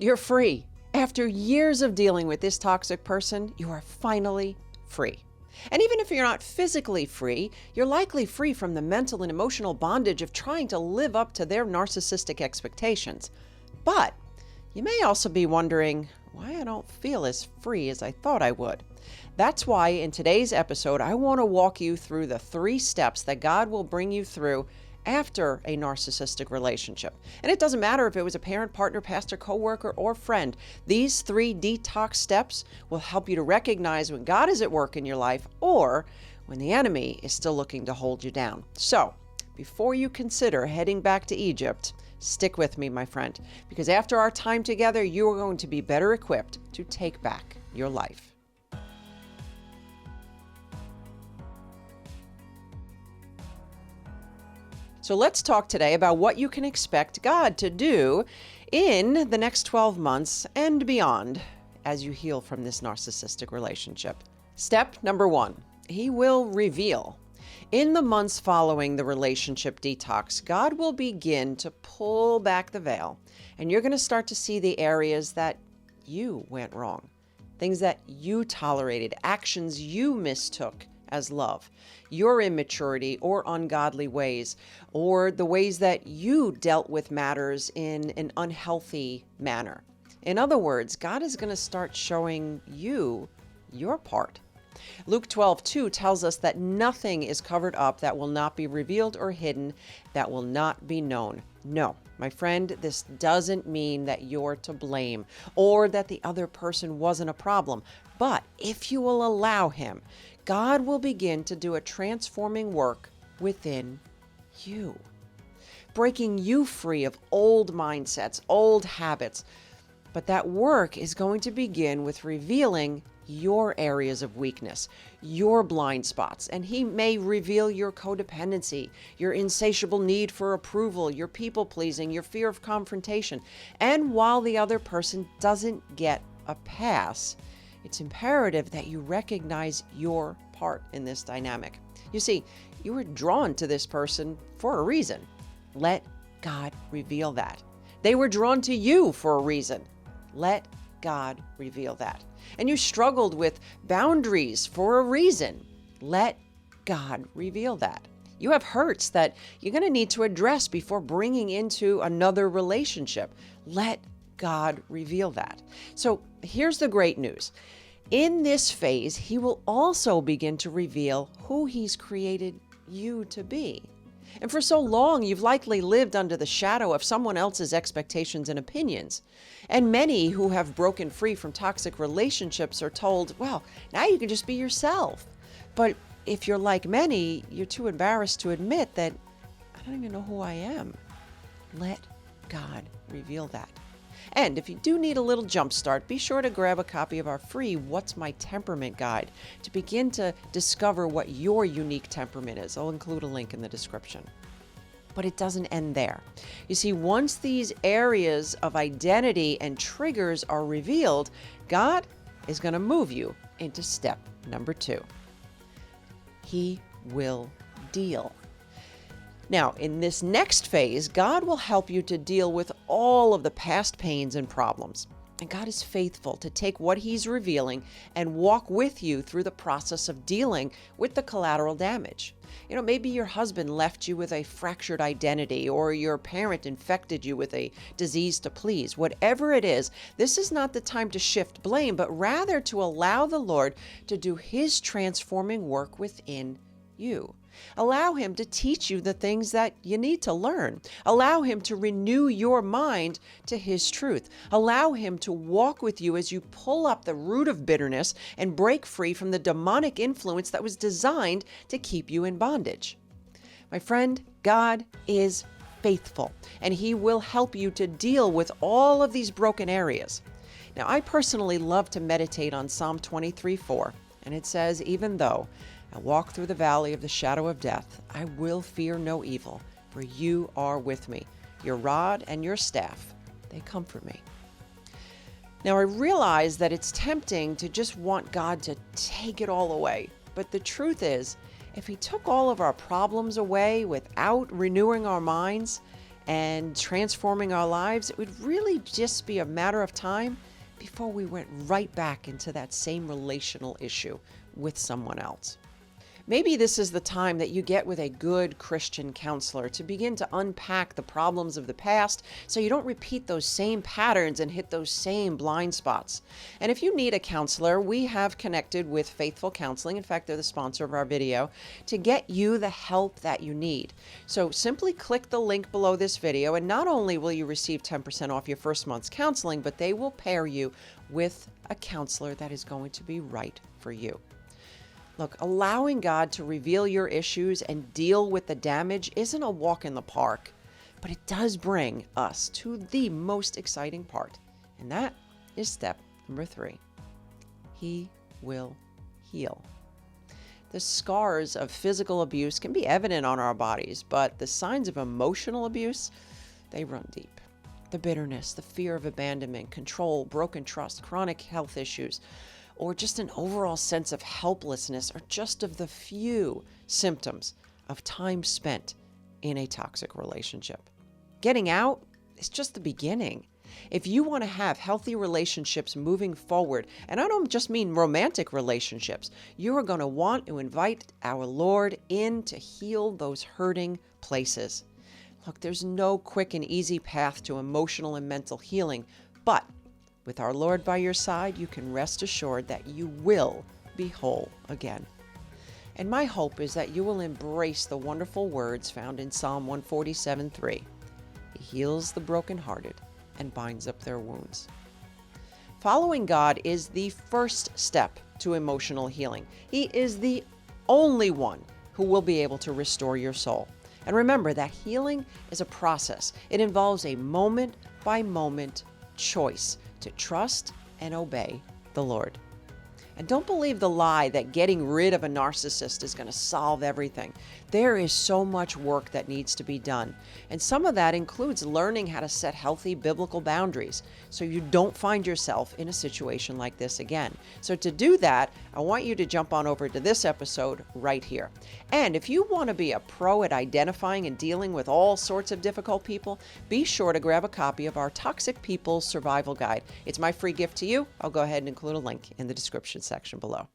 You're free. After years of dealing with this toxic person, you are finally free. And even if you're not physically free, you're likely free from the mental and emotional bondage of trying to live up to their narcissistic expectations. But you may also be wondering why I don't feel as free as I thought I would. That's why in today's episode, I want to walk you through the 3 steps that God will bring you through after a narcissistic relationship. And it doesn't matter if it was a parent, partner, pastor, coworker, or friend. These 3 detox steps will help you to recognize when God is at work in your life or when the enemy is still looking to hold you down. So, before you consider heading back to Egypt, stick with me, my friend, because after our time together, you are going to be better equipped to take back your life. So let's talk today about what you can expect God to do in the next 12 months and beyond as you heal from this narcissistic relationship. Step number 1, He will reveal. In the months following the relationship detox, God will begin to pull back the veil, and you're going to start to see the areas that you went wrong, things that you tolerated, actions you mistook as love, your immaturity or ungodly ways, or the ways that you dealt with matters in an unhealthy manner. In other words, God is going to start showing you your part. Luke 12:2 tells us that nothing is covered up that will not be revealed or hidden, that will not be known. No, my friend, this doesn't mean that you're to blame or that the other person wasn't a problem. But if you will allow Him, God will begin to do a transforming work within you, breaking you free of old mindsets, old habits. But that work is going to begin with revealing your areas of weakness, your blind spots, and He may reveal your codependency, your insatiable need for approval, your people-pleasing, your fear of confrontation. And while the other person doesn't get a pass, it's imperative that you recognize your part in this dynamic. You see, you were drawn to this person for a reason. Let God reveal that. They were drawn to you for a reason. Let God reveal that. And you struggled with boundaries for a reason. Let God reveal that. You have hurts that you're going to need to address before bringing into another relationship. Let God reveal that. So here's the great news. In this phase, He will also begin to reveal who He's created you to be. And for so long, you've likely lived under the shadow of someone else's expectations and opinions. And many who have broken free from toxic relationships are told, well, now you can just be yourself. But if you're like many, you're too embarrassed to admit that I don't even know who I am. Let God reveal that. And if you do need a little jump start, be sure to grab a copy of our free What's My Temperament guide to begin to discover what your unique temperament is. I'll include a link in the description. But it doesn't end there. You see, once these areas of identity and triggers are revealed, God is going to move you into step number 2. He will deal. Now, in this next phase, God will help you to deal with all of the past pains and problems. And God is faithful to take what He's revealing and walk with you through the process of dealing with the collateral damage. You know, maybe your husband left you with a fractured identity, or your parent infected you with a disease to please. Whatever it is, this is not the time to shift blame, but rather to allow the Lord to do His transforming work within you. Allow Him to teach you the things that you need to learn. Allow Him to renew your mind to His truth. Allow Him to walk with you as you pull up the root of bitterness and break free from the demonic influence that was designed to keep you in bondage. My friend, God is faithful, and He will help you to deal with all of these broken areas. Now, I personally love to meditate on Psalm 23:4, and it says, even though I walk through the valley of the shadow of death, I will fear no evil, for you are with me. Your rod and your staff, they comfort me. Now, I realize that it's tempting to just want God to take it all away. But the truth is, if He took all of our problems away without renewing our minds, and transforming our lives, it would really just be a matter of time before we went right back into that same relational issue with someone else. Maybe this is the time that you get with a good Christian counselor to begin to unpack the problems of the past so you don't repeat those same patterns and hit those same blind spots. And if you need a counselor, we have connected with Faithful Counseling. In fact, they're the sponsor of our video, to get you the help that you need. So simply click the link below this video, and not only will you receive 10% off your first month's counseling, but they will pair you with a counselor that is going to be right for you. Look, allowing God to reveal your issues and deal with the damage isn't a walk in the park, but it does bring us to the most exciting part, and that is step number 3. He will heal. The scars of physical abuse can be evident on our bodies, but the signs of emotional abuse, they run deep. The bitterness, the fear of abandonment, control, broken trust, chronic health issues, or just an overall sense of helplessness are just of the few symptoms of time spent in a toxic relationship. Getting out is just the beginning. If you want to have healthy relationships moving forward, and I don't just mean romantic relationships, you are going to want to invite our Lord in to heal those hurting places. Look, there's no quick and easy path to emotional and mental healing, but with our Lord by your side, you can rest assured that you will be whole again. And my hope is that you will embrace the wonderful words found in Psalm 147:3. He heals the brokenhearted and binds up their wounds. Following God is the first step to emotional healing. He is the only one who will be able to restore your soul. And remember that healing is a process. It involves a moment-by-moment choice to trust and obey the Lord. And don't believe the lie that getting rid of a narcissist is going to solve everything. There is so much work that needs to be done. And some of that includes learning how to set healthy biblical boundaries so you don't find yourself in a situation like this again. So to do that, I want you to jump on over to this episode right here. And if you want to be a pro at identifying and dealing with all sorts of difficult people, be sure to grab a copy of our Toxic People Survival Guide. It's my free gift to you. I'll go ahead and include a link in the description section below.